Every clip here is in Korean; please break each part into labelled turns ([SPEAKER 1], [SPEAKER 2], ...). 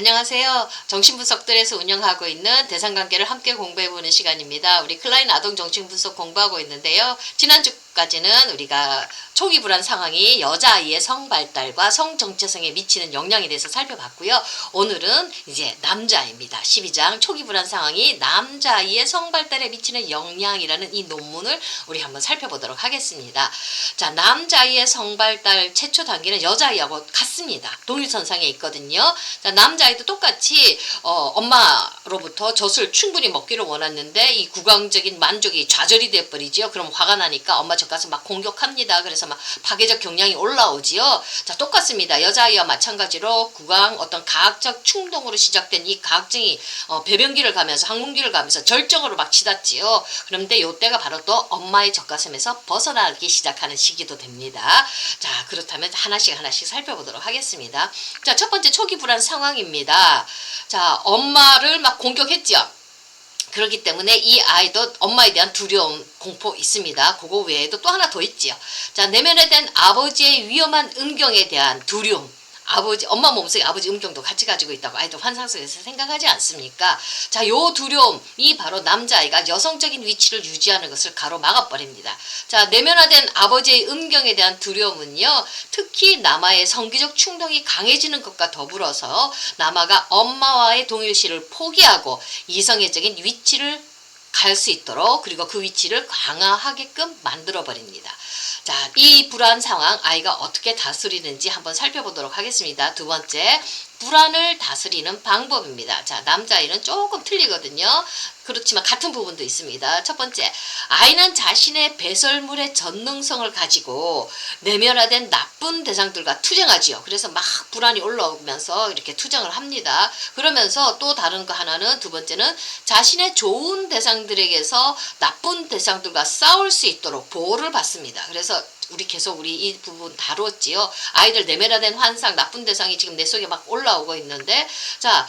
[SPEAKER 1] 안녕하세요. 정신분석들에서 운영하고 있는 대상관계를 함께 공부해보는 시간입니다. 우리 클라인 아동 정신분석 공부하고 있는데요. 지난주까지는 우리가 초기 불안 상황이 여자아이의 성발달과 성정체성에 미치는 영향에 대해서 살펴봤고요. 오늘은 이제 남자아이입니다. 12장 초기 불안 상황이 남자아이의 성발달에 미치는 영향이라는 이 논문을 우리 한번 살펴보도록 하겠습니다. 자, 남자아이의 성발달 최초 단계는 여자아이하고 같습니다. 동일선상에 있거든요. 자, 남자아이도 똑같이 엄마로부터 젖을 충분히 먹기를 원했는데 이 구강적인 만족이 좌절이 되어버리죠. 그럼 화가 나니까 엄마 젖 가서 막 공격합니다. 그래서 막 파괴적 경향이 올라오지요. 자, 똑같습니다. 여자아이와 마찬가지로 구강 어떤 가학적 충동으로 시작된 이 가학증이 배변기를 가면서 항문기를 가면서 절정으로 막 치닫지요. 그런데 요때가 바로 또 엄마의 젖가슴에서 벗어나기 시작하는 시기도 됩니다. 자, 그렇다면 하나씩 살펴보도록 하겠습니다. 자, 첫 번째 초기 불안 상황입니다. 자, 엄마를 막 공격했죠. 그렇기 때문에 이 아이도 엄마에 대한 두려움, 공포 있습니다. 그거 외에도 또 하나 더 있지요. 자, 내면에 대한 아버지의 위험한 음경에 대한 두려움. 엄마 몸속에 아버지 음경도 같이 가지고 있다고 아이도 환상 속에서 생각하지 않습니까? 자, 요 두려움이 바로 남자아이가 여성적인 위치를 유지하는 것을 가로막아버립니다. 자, 내면화된 아버지의 음경에 대한 두려움은요, 특히 남아의 성기적 충동이 강해지는 것과 더불어서 남아가 엄마와의 동일시를 포기하고 이성애적인 위치를 갈 수 있도록 그리고 그 위치를 강화하게끔 만들어버립니다. 자, 이 불안 상황 아이가 어떻게 다스리는지 한번 살펴보도록 하겠습니다. 두 번째, 불안을 다스리는 방법입니다. 자, 남자아이는 조금 틀리거든요. 그렇지만 같은 부분도 있습니다. 첫 번째, 아이는 자신의 배설물의 전능성을 가지고 내면화된 나쁜 대상들과 투쟁하지요. 그래서 막 불안이 올라오면서 이렇게 투쟁을 합니다. 그러면서 또 다른 거 하나는 두 번째는 자신의 좋은 대상들에게서 나쁜 대상들과 싸울 수 있도록 보호를 받습니다. 그래서 우리 이 부분 다뤘지요. 아이들 내면화된 환상, 나쁜 대상이 지금 내 속에 막 올라오고 있는데, 자,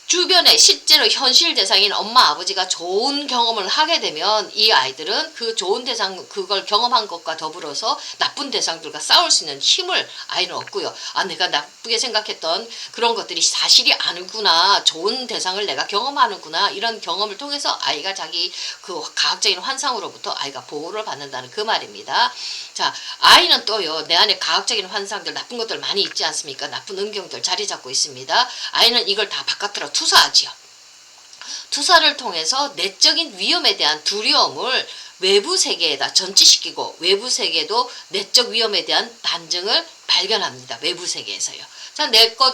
[SPEAKER 1] 주변에 실제로 현실 대상인 엄마 아버지가 좋은 경험을 하게 되면 이 아이들은 그 좋은 대상 그걸 경험한 것과 더불어서 나쁜 대상들과 싸울 수 있는 힘을 아이는 얻고요. 아, 내가 나쁘게 생각했던 그런 것들이 사실이 아니구나, 좋은 대상을 내가 경험하는구나, 이런 경험을 통해서 아이가 자기 그 가학적인 환상으로부터 아이가 보호를 받는다는 그 말입니다. 자, 아이는 또요, 내 안에 가학적인 환상들, 나쁜 것들 많이 있지 않습니까? 나쁜 음경들 자리 잡고 있습니다. 아이는 이걸 다 바깥으로 투사하지요. 투사를 통해서 내적인 위험에 대한 두려움을 외부 세계에다 전치시키고 외부 세계도 내적 위험에 대한 반증을 발견합니다. 외부 세계에서요. 자, 내 것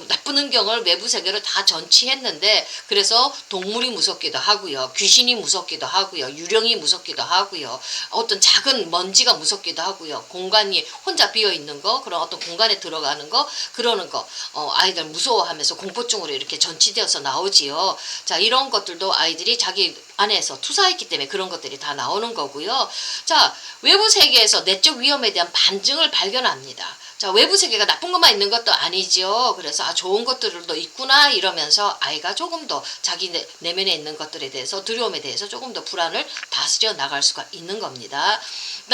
[SPEAKER 1] 나쁜 음경을 외부 세계로 다 전치했는데, 그래서 동물이 무섭기도 하고요, 귀신이 무섭기도 하고요, 유령이 무섭기도 하고요, 어떤 작은 먼지가 무섭기도 하고요, 공간이 혼자 비어 있는 거, 그런 어떤 공간에 들어가는 거, 그러는 거 아이들 무서워하면서 공포증으로 이렇게 전치되어서 나오지요. 자, 이런 것들도 아이들이 자기 안에서 투사했기 때문에 그런 것들이 다 나오는 거고요. 자, 외부 세계에서 내적 위험에 대한 반증을 발견합니다. 자, 외부 세계가 나쁜 것만 있는 것도 아니죠. 그래서 좋은 것들도 있구나 이러면서 아이가 조금 더 자기 내면에 있는 것들에 대해서, 두려움에 대해서 조금 더 불안을 다스려 나갈 수가 있는 겁니다.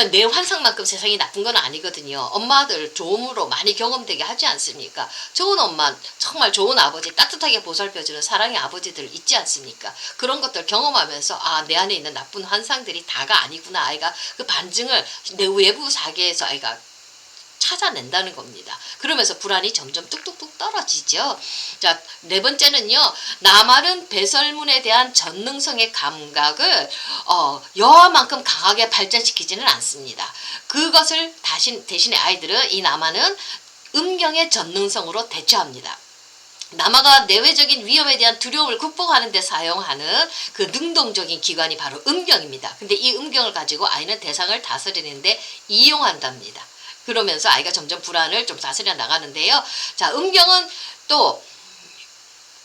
[SPEAKER 1] 내 환상만큼 세상이 나쁜 건 아니거든요. 엄마들 좋음으로 많이 경험되게 하지 않습니까? 좋은 엄마, 정말 좋은 아버지, 따뜻하게 보살펴주는 사랑의 아버지들 있지 않습니까? 그런 것들 경험하면서 내 안에 있는 나쁜 환상들이 다가 아니구나, 아이가 그 반증을 내 외부 세계에서 아이가 찾아낸다는 겁니다. 그러면서 불안이 점점 뚝뚝뚝 떨어지죠. 자, 네 번째는요, 남아른 배설물에 대한 전능성의 감각을 여만큼 강하게 발전시키지는 않습니다. 그것을 대신에 아이들은, 이 남아는 음경의 전능성으로 대처합니다. 남아가 내외적인 위험에 대한 두려움을 극복하는 데 사용하는 그 능동적인 기관이 바로 음경입니다. 근데 이 음경을 가지고 아이는 대상을 다스리는데 이용한답니다. 그러면서 아이가 점점 불안을 좀 다스려 나가는데요. 자, 음경은 또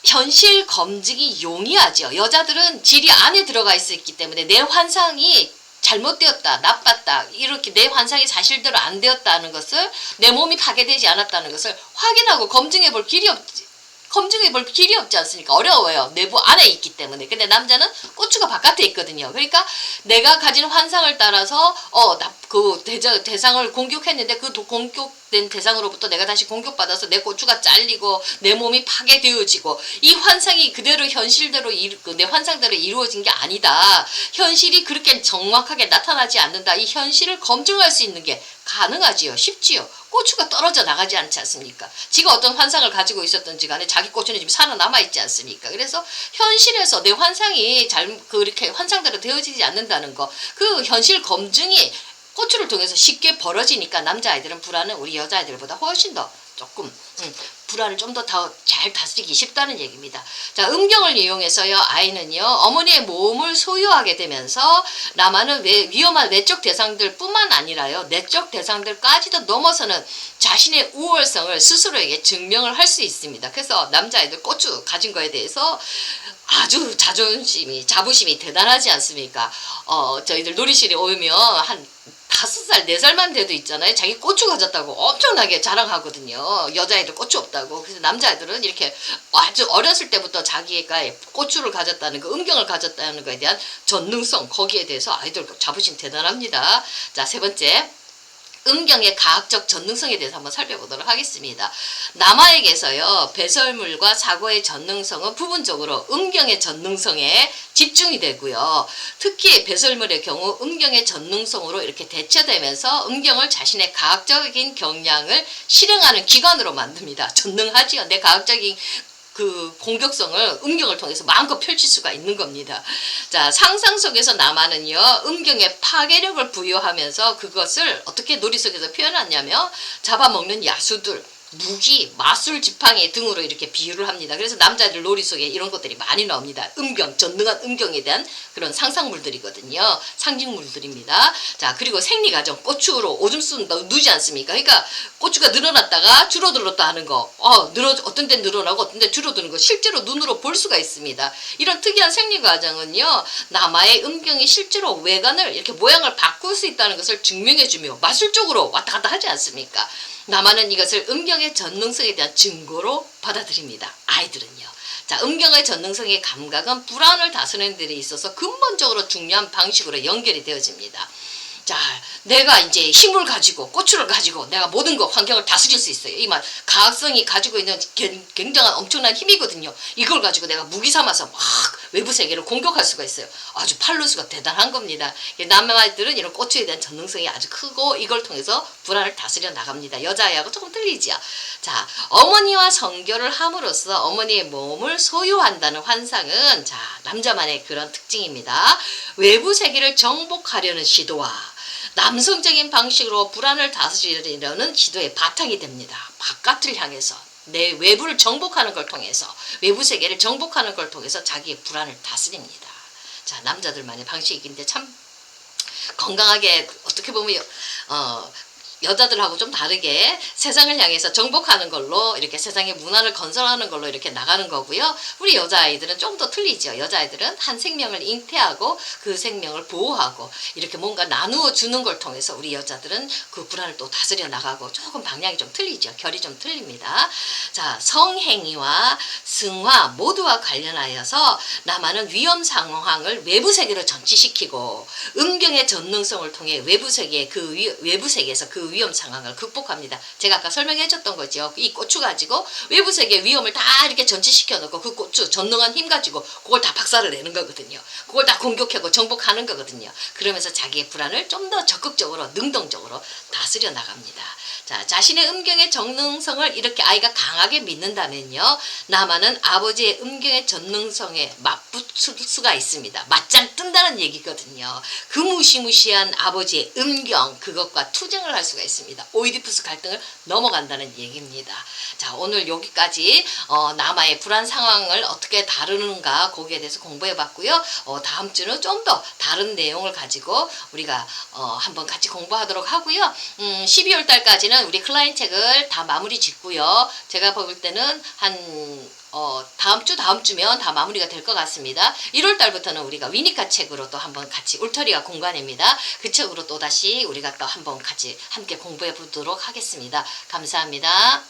[SPEAKER 1] 현실 검증이 용이하죠. 여자들은 질이 안에 들어가 있기 때문에 내 환상이 잘못되었다, 나빴다, 이렇게 내 환상이 사실대로 안 되었다는 것을, 내 몸이 파괴되지 않았다는 것을 확인하고 검증해 볼 길이 없지 않습니까? 어려워요. 내부 안에 있기 때문에. 근데 남자는 고추가 바깥에 있거든요. 그러니까 내가 가진 환상을 따라서 그 대상을 공격했는데 그 공격된 대상으로부터 내가 다시 공격받아서 내 고추가 잘리고 내 몸이 파괴되어지고 이 환상이 그대로 현실대로 내 환상대로 이루어진 게 아니다. 현실이 그렇게 정확하게 나타나지 않는다. 이 현실을 검증할 수 있는 게 가능하지요. 쉽지요. 고추가 떨어져 나가지 않지 않습니까? 지가 어떤 환상을 가지고 있었던지 간에 자기 고추는 지금 살아남아있지 않습니까? 그래서 현실에서 내 환상이 그렇게 환상대로 되어지지 않는다는 거, 그 현실 검증이 고추를 통해서 쉽게 벌어지니까 남자아이들은 불안은 우리 여자아이들보다 훨씬 더 조금 불안을 좀 더 잘 다스리기 쉽다는 얘기입니다. 자, 음경을 이용해서요, 아이는요, 어머니의 몸을 소유하게 되면서 남아는 위험한 외적 대상들 뿐만 아니라요, 내적 대상들까지도 넘어서는 자신의 우월성을 스스로에게 증명을 할 수 있습니다. 그래서 남자아이들 고추 가진 거에 대해서 아주 자부심이 대단하지 않습니까? 저희들 놀이실에 오면 한 5살, 4살만 돼도 있잖아요. 자기 고추 가졌다고 엄청나게 자랑하거든요. 여자애들 고추 없다고. 그래서 남자애들은 이렇게 아주 어렸을 때부터 자기가 고추를 가졌다는 거, 음경을 가졌다는 거에 대한 전능성, 거기에 대해서 아이들 자부심 대단합니다. 자, 3번째. 음경의 과학적 전능성에 대해서 한번 살펴보도록 하겠습니다. 남아에게서요, 배설물과 사고의 전능성은 부분적으로 음경의 전능성에 집중이 되고요. 특히 배설물의 경우 음경의 전능성으로 이렇게 대처되면서 음경을 자신의 과학적인 역량을 실행하는 기관으로 만듭니다. 전능하지요. 내 과학적인 그 공격성을 음경을 통해서 마음껏 펼칠 수가 있는 겁니다. 자, 상상 속에서 남아는요, 음경에 파괴력을 부여하면서 그것을 어떻게 놀이 속에서 표현하냐면 잡아먹는 야수들, 무기, 마술 지팡이 등으로 이렇게 비유를 합니다. 그래서 남자들 놀이 속에 이런 것들이 많이 나옵니다. 음경, 전능한 음경에 대한 그런 상상물들이거든요. 상징물들입니다. 자, 그리고 생리과정, 고추로 오줌 누지 않습니까? 그러니까 고추가 늘어났다가 줄어들었다 하는 거, 어떤 데 늘어나고 어떤 데 줄어드는 거 실제로 눈으로 볼 수가 있습니다. 이런 특이한 생리과정은요, 남아의 음경이 실제로 외관을 이렇게 모양을 바꿀 수 있다는 것을 증명해주며 마술적으로 왔다 갔다 하지 않습니까? 남아는 이것을 음경의 전능성에 대한 증거로 받아들입니다. 아이들은요. 자, 음경의 전능성의 감각은 불안을 다스리는 데 있어서 근본적으로 중요한 방식으로 연결이 되어집니다. 자, 내가 이제 힘을 가지고 고추를 가지고 내가 모든 거 환경을 다스릴 수 있어요. 이 말 과학성이 가지고 있는 굉장한 엄청난 힘이거든요. 이걸 가지고 내가 무기 삼아서 막 외부 세계를 공격할 수가 있어요. 아주 팔루스가 대단한 겁니다. 남아이들은 이런 고추에 대한 전능성이 아주 크고 이걸 통해서 불안을 다스려 나갑니다. 여자아이하고 조금 틀리지요. 자, 어머니와 성교를 함으로써 어머니의 몸을 소유한다는 환상은 자, 남자만의 그런 특징입니다. 외부 세계를 정복하려는 시도와 남성적인 방식으로 불안을 다스리려는 시도의 바탕이 됩니다. 바깥을 향해서 내 외부를 정복하는 걸 통해서 외부 세계를 정복하는 걸 통해서 자기의 불안을 다스립니다. 자, 남자들만의 방식인데 참 건강하게 어떻게 보면 여자들하고 좀 다르게 세상을 향해서 정복하는 걸로 이렇게 세상의 문화를 건설하는 걸로 이렇게 나가는 거고요. 우리 여자아이들은 좀 더 틀리죠. 여자아이들은 한 생명을 잉태하고 그 생명을 보호하고 이렇게 뭔가 나누어 주는 걸 통해서 우리 여자들은 그 불안을 또 다스려 나가고 조금 방향이 좀 틀리죠. 결이 좀 틀립니다. 자, 성행위와 승화 모두와 관련하여서 남아는 위험 상황을 외부 세계로 전치시키고 음경의 전능성을 통해 외부 세계에서 그 위험 상황을 극복합니다. 제가 아까 설명해 줬던 거죠. 이 고추 가지고 외부 세계의 위험을 다 이렇게 전치시켜 놓고 그 고추 전능한 힘 가지고 그걸 다 박살을 내는 거거든요. 그걸 다 공격하고 정복하는 거거든요. 그러면서 자기의 불안을 좀 더 적극적으로 능동적으로 다스려 나갑니다. 자, 자신의 음경의 전능성을 이렇게 아이가 강하게 믿는다면요, 남아는 아버지의 음경의 전능성에 맞붙을 수가 있습니다. 맞짱 뜬다는 얘기거든요. 그 무시무시한 아버지의 음경, 그것과 투쟁을 할 수가 있습니다. 오이디푸스 갈등을 넘어간다는 얘기입니다. 자, 오늘 여기까지 남아의 불안 상황을 어떻게 다루는가 거기에 대해서 공부해 봤고요. 다음 주는 좀 더 다른 내용을 가지고 우리가 한번 같이 공부하도록 하고요. 12월 달까지는 우리 클라인 책을 다 마무리 짓고요. 제가 볼 때는 한 다음 주면 다 마무리가 될 것 같습니다. 1월 달부터는 우리가 위니카 책으로 또 한번 같이 울터리와 공간입니다. 그 책으로 또 다시 우리가 또 한번 같이 함께 공부해 보도록 하겠습니다. 감사합니다.